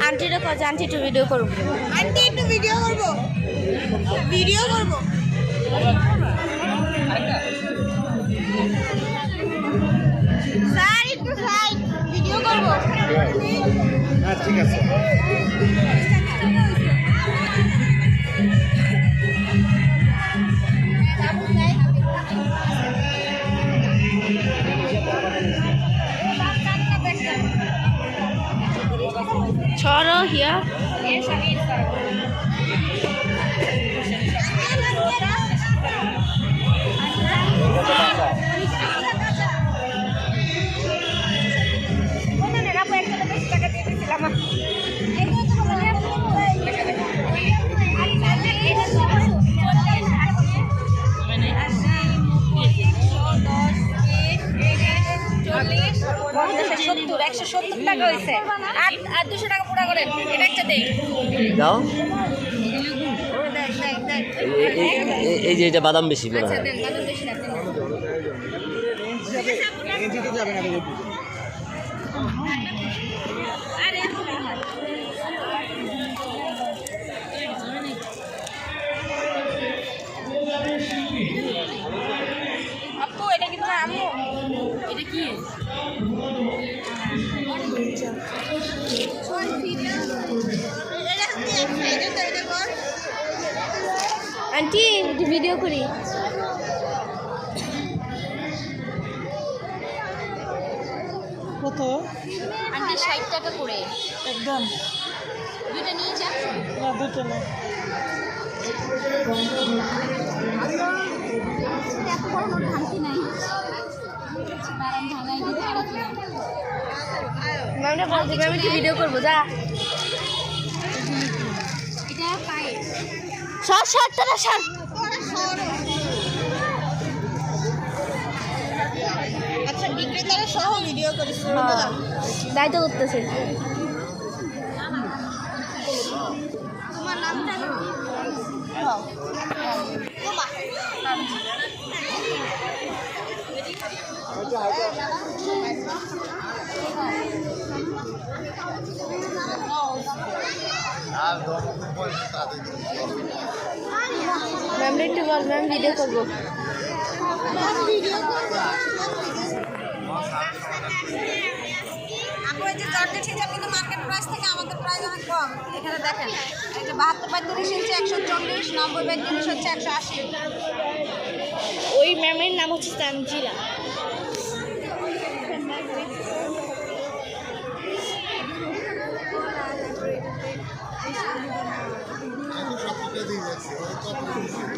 aunty को aunty तो video करो आंटी तो वीडियो करबो साइड टू साइड वीडियो करबो हां ठीक আছে छोरो हिया बादाम बेশি আপু এটা কি তোমার আম্মু এটা কি आंटी वीडियो करी কত आंटी 60 টাকা করে একদম দুটো নিয়ে যা না দুটো না এত বড় নোট ভাঙতি নাই বারাম ভাঙাই দিতে ম্যামটা বলতে আমি কি ভিডিও করব যা এটা পাই শর্ট টাকা শর্ট আচ্ছা বিক্রেতারা সহ ভিডিও করিস দায়িত্ব করতেছে তোমার নামটা मैम ने तो बोल मैम वीडियो कर दो आपको ये जॉर्ज ठीक है কিন্তু মার্কেট প্রাইস থেকে আমাদের প্রাইস অনেক কম এখানে দেখেন এই যে 72 32 ইঞ্চি 140 90 32 হচ্ছে 180 ওই ম্যামের নাম হচ্ছে তানজিলা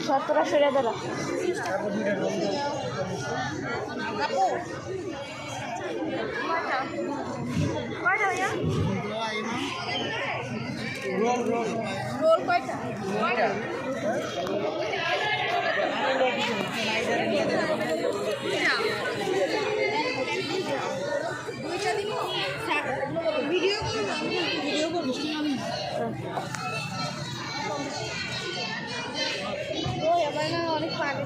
সতেরো সরে দিল রোল কয়টা ভিডিও করবো অনেক পানি